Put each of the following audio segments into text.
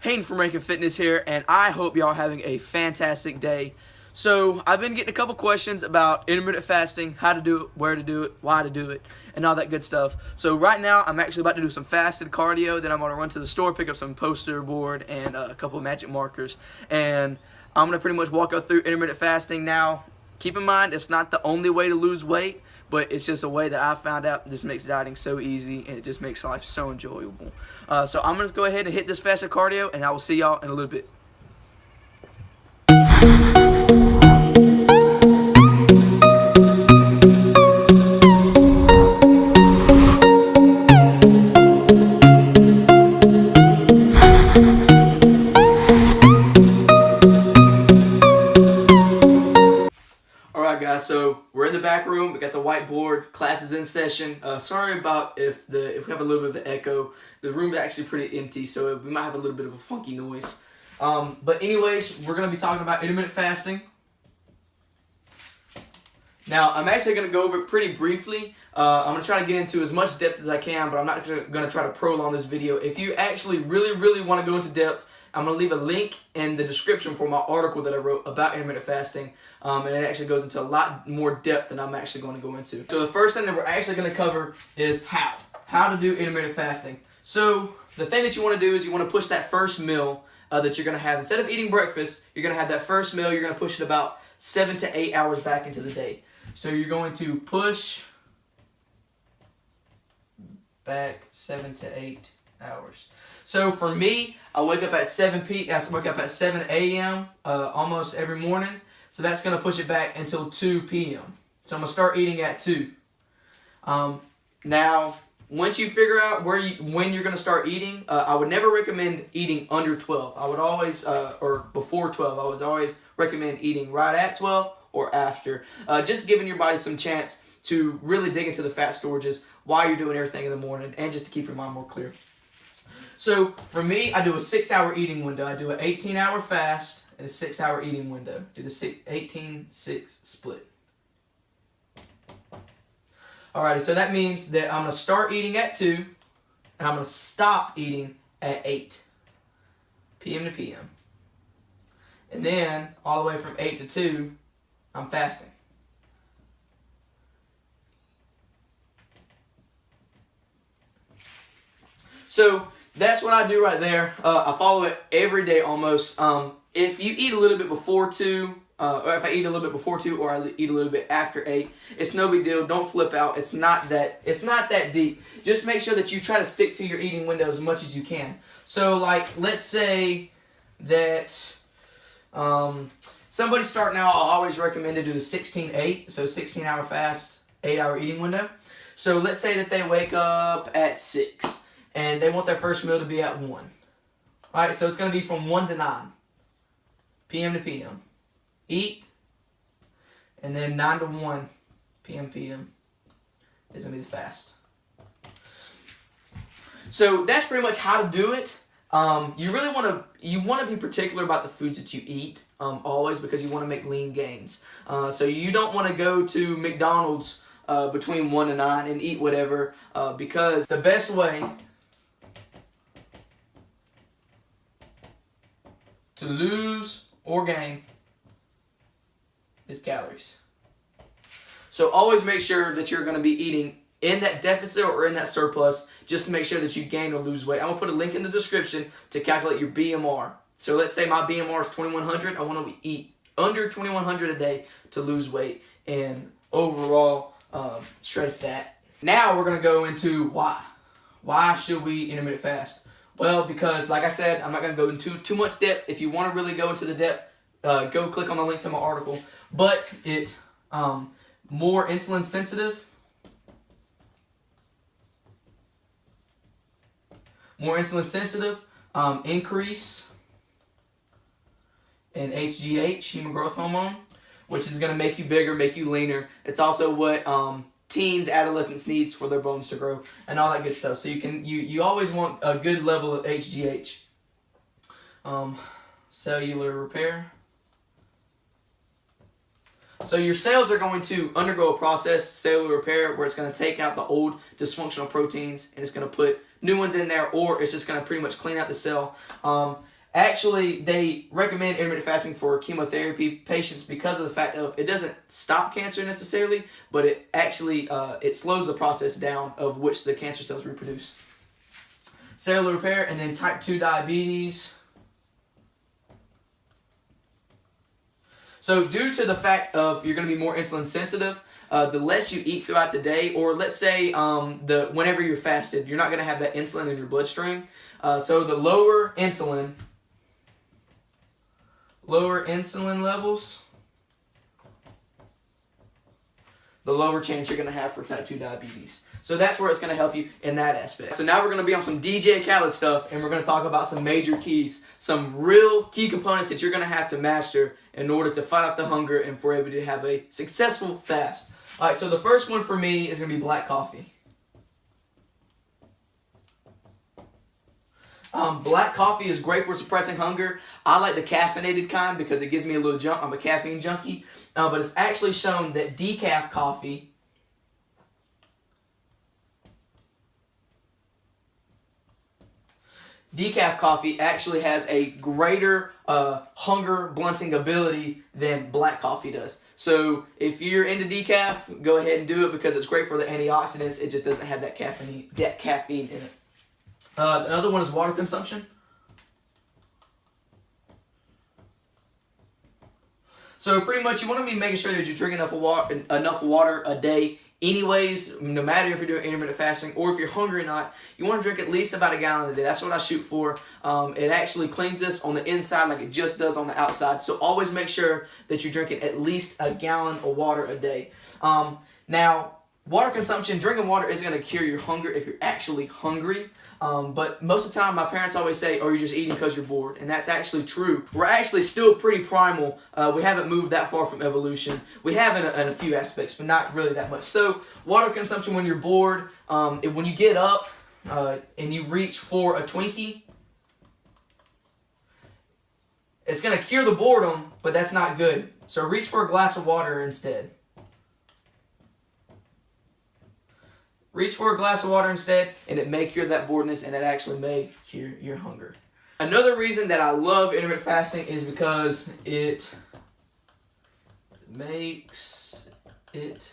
Hayden from Rankin Fitness here, and I hope y'all are having a fantastic day. So, I've been getting a couple questions about intermittent fasting, how to do it, where to do it, why to do it, and all that good stuff. So, right now, I'm actually about to do some fasted cardio, then I'm going to run to the store, pick up some poster board and a couple of magic markers, and I'm going to pretty much walk us through intermittent fasting. Now, keep in mind, it's not the only way to lose weight, but it's just a way that I found out this makes dieting so easy, and it just makes life so enjoyable. So I'm going to go ahead and hit this fasted cardio, and I will see y'all in a little bit. Alright guys, so we're in the back room, we got the whiteboard, class is in session. Sorry about if we have a little bit of an echo. The room is actually pretty empty, so we might have a little bit of a funky noise. But anyways, we're going to be talking about intermittent fasting. Now, I'm actually going to go over it pretty briefly. I'm going to try to get into as much depth as I can, but I'm not going to try to prolong this video. If you actually really want to go into depth, I'm going to leave a link in the description for my article that I wrote about intermittent fasting, and it actually goes into a lot more depth than I'm actually going to go into. So the first thing that we're actually going to cover is how to do intermittent fasting. So the thing that you want to do is you want to push that first meal that you're going to have. Instead of eating breakfast, you're going to have that first meal, you're going to push it about 7 to 8 hours back into the day. So you're going to push back 7 to 8 hours. So for me, I wake up at 7 a.m. Almost every morning. So that's going to push it back until 2 p.m. So I'm going to start eating at 2. Now, once you figure out when you're going to start eating, I would never recommend eating under 12. I would always, or before 12, I would always recommend eating right at 12 or after. Just giving your body some chance to really dig into the fat storages while you're doing everything in the morning, and just to keep your mind more clear. So for me, I do a 6-hour eating window. I do an 18-hour fast and a 6-hour eating window. Do the 18-6 split. Alrighty, so that means that I'm going to start eating at 2, and I'm going to stop eating at 8 p.m. to p.m. And then, all the way from 8 to 2, I'm fasting. So that's what I do right there. I follow it every day almost. If you eat a little bit before 2, or if I eat a little bit before 2, or I eat a little bit after 8, it's no big deal. Don't flip out. It's not that deep. Just make sure that you try to stick to your eating window as much as you can. So, like, let's say that somebody starting out, I'll always recommend to do the 16-8, so 16-hour fast, 8-hour eating window. So let's say that they wake up at 6. And they want their first meal to be at 1. Alright, so it's going to be from 1 to 9. p.m. to p.m. Eat. And then 9 to 1 p.m. is going to be the fast. So that's pretty much how to do it. You really want to be particular about the foods that you eat always, because you want to make lean gains. So you don't want to go to McDonald's between 1 and 9 and eat whatever, because the best way to lose or gain is calories. So always make sure that you're going to be eating in that deficit or in that surplus, just to make sure that you gain or lose weight. I'm going to put a link in the description to calculate your BMR. So let's say my BMR is 2100. I want to eat under 2100 a day to lose weight and overall shred fat. Now we're going to go into why. Why should we intermittent fast? Well, because, like I said, I'm not going to go into too much depth. If you want to really go into the depth, go click on the link to my article. But it's more insulin sensitive. Increase in HGH, human growth hormone, which is going to make you bigger, make you leaner. It's also what teens, adolescents needs for their bones to grow, and all that good stuff. So you always want a good level of HGH. Cellular repair. So your cells are going to undergo a process, cellular repair, where it's going to take out the old dysfunctional proteins and it's going to put new ones in there, or it's just going to pretty much clean out the cell. Actually, they recommend intermittent fasting for chemotherapy patients because of the fact of it doesn't stop cancer necessarily, but it actually it slows the process down of which the cancer cells reproduce. Cellular repair, and then type 2 diabetes. So due to the fact of you're going to be more insulin sensitive, the less you eat throughout the day, or let's say whenever you're fasted, you're not going to have that insulin in your bloodstream. So the lower insulin levels, the lower chance you're going to have for type 2 diabetes. So that's where it's going to help you in that aspect. So now we're going to be on some DJ Khaled stuff, and we're going to talk about some major keys, some real key components that you're going to have to master in order to fight off the hunger and for able to have a successful fast. All right, so the first one for me is going to be black coffee. Black coffee is great for suppressing hunger. I like the caffeinated kind because it gives me a little jump. I'm a caffeine junkie. But it's actually shown that decaf coffee actually has a greater hunger blunting ability than black coffee does. So if you're into decaf, go ahead and do it because it's great for the antioxidants. It just doesn't have that caffeine in it. Another one is water consumption. So pretty much you want to be making sure that you're drinking enough water a day anyways, no matter if you're doing intermittent fasting or if you're hungry or not. You want to drink at least about a gallon a day. That's what I shoot for. It actually cleans us on the inside like it just does on the outside. So always make sure that you're drinking at least a gallon of water a day. Now, water consumption, drinking water isn't going to cure your hunger if you're actually hungry. But most of the time, my parents always say, oh, you're just eating because you're bored. And that's actually true. We're actually still pretty primal. We haven't moved that far from evolution. We have in a few aspects, but not really that much. So water consumption when you're bored, when you get up and you reach for a Twinkie, it's going to cure the boredom, but that's not good. So reach for a glass of water instead. Reach for a glass of water instead, and it may cure that boredness, and it actually may cure your hunger. Another reason that I love intermittent fasting is because it makes it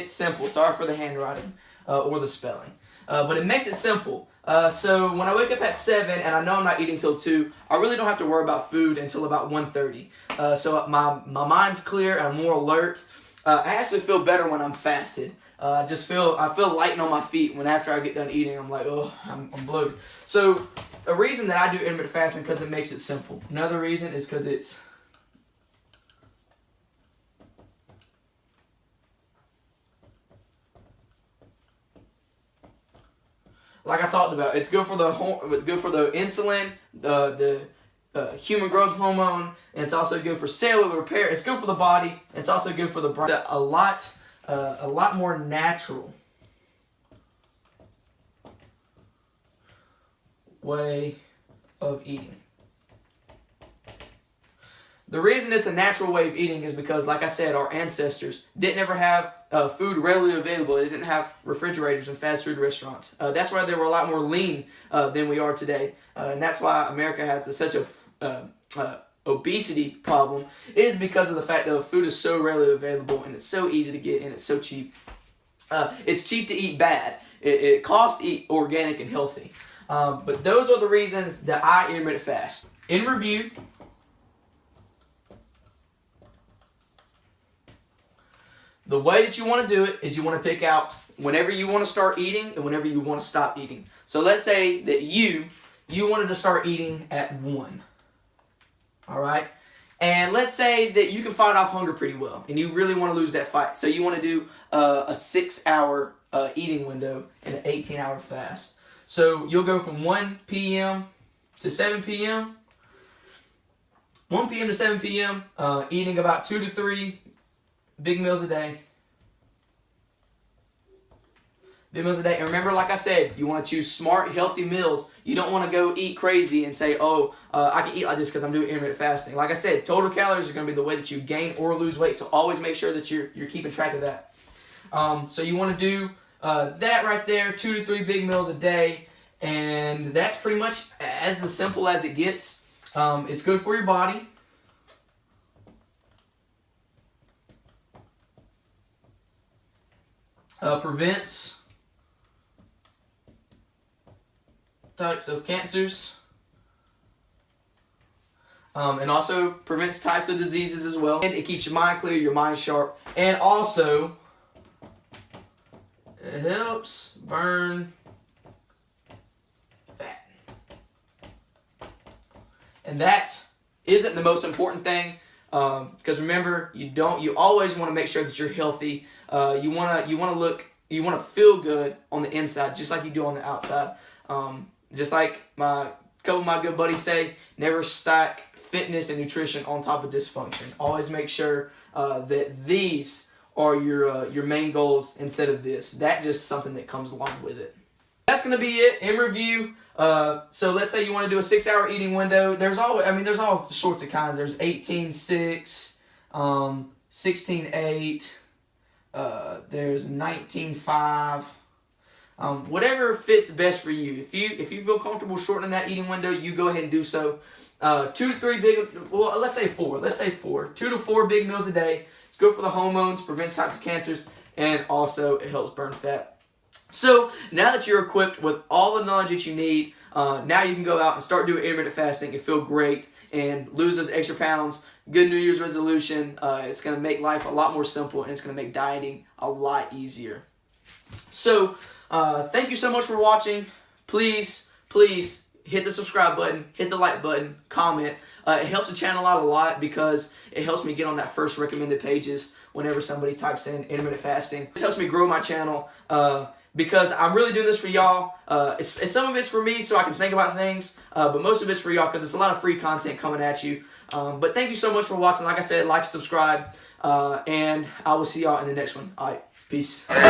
simple. Sorry for the handwriting or the spelling. But it makes it simple. So when I wake up at 7 and I know I'm not eating till 2, I really don't have to worry about food until about 1:30. So my mind's clear and I'm more alert. I actually feel better when I'm fasted. I feel light on my feet when after I get done eating. I'm like, oh, I'm bloated. So a reason that I do intermittent fasting because it makes it simple. Another reason is because it's like I talked about. It's good for the insulin, the human growth hormone, and it's also good for cellular repair. It's good for the body, and it's also good for the brain. A lot more natural way of eating. The reason it's a natural way of eating is because, like I said, our ancestors didn't ever have food readily available. They didn't have refrigerators and fast food restaurants. That's why they were a lot more lean than we are today. And that's why America has such a obesity problem, is because of the fact that food is so readily available and it's so easy to get and it's so cheap. It's cheap to eat bad. It costs to eat organic and healthy. But those are the reasons that I intermittent fast. In review, the way that you want to do it is you want to pick out whenever you want to start eating and whenever you want to stop eating. So let's say that you wanted to start eating at 1. All right? And let's say that you can fight off hunger pretty well and you really want to lose that fight. So you want to do a 6-hour eating window and an 18-hour fast. So you'll go from 1 p.m. to 7 p.m. 1 p.m. to 7 p.m. Eating about 2 to 3 big meals a day. big meals a day. And remember, like I said, you want to choose smart, healthy meals. You don't want to go eat crazy and say, oh, I can eat like this because I'm doing intermittent fasting. Like I said, total calories are going to be the way that you gain or lose weight. So always make sure that you're keeping track of that. So you want to do that right there, 2 to 3 big meals a day. And that's pretty much as simple as it gets. It's good for your body. Prevents types of cancers. And also prevents types of diseases as well. And it keeps your mind clear, your mind sharp. And also, it helps burn fat. And that isn't the most important thing. Because remember, you always want to make sure that you're healthy. You want to feel good on the inside, just like you do on the outside. Just like a couple of my good buddies say, never stack fitness and nutrition on top of dysfunction. Always make sure that these are your main goals instead of this. That's just something that comes along with it. That's going to be it in review. So let's say you want to do a 6-hour eating window. There's all sorts of kinds. There's 18-6, 16-8, there's 19-5. Whatever fits best for you. If you feel comfortable shortening that eating window, you go ahead and do so. 2 to 3 big, well, let's say 4. 2 to 4 big meals a day. It's good for the hormones, prevents types of cancers, and also it helps burn fat. So now that you're equipped with all the knowledge that you need, now you can go out and start doing intermittent fasting and feel great and lose those extra pounds. Good New Year's resolution. It's going to make life a lot more simple, and it's going to make dieting a lot easier. So thank you so much for watching. Please hit the subscribe button, hit the like button, comment. It helps the channel out a lot because it helps me get on that first recommended pages whenever somebody types in intermittent fasting. It helps me grow my channel because I'm really doing this for y'all. Some of it's for me so I can think about things, but most of it's for y'all because it's a lot of free content coming at you. But thank you so much for watching. Like I said, like, subscribe, and I will see y'all in the next one. All right, peace. Damn,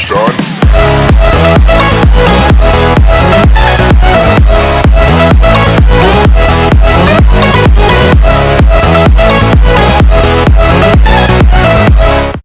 son.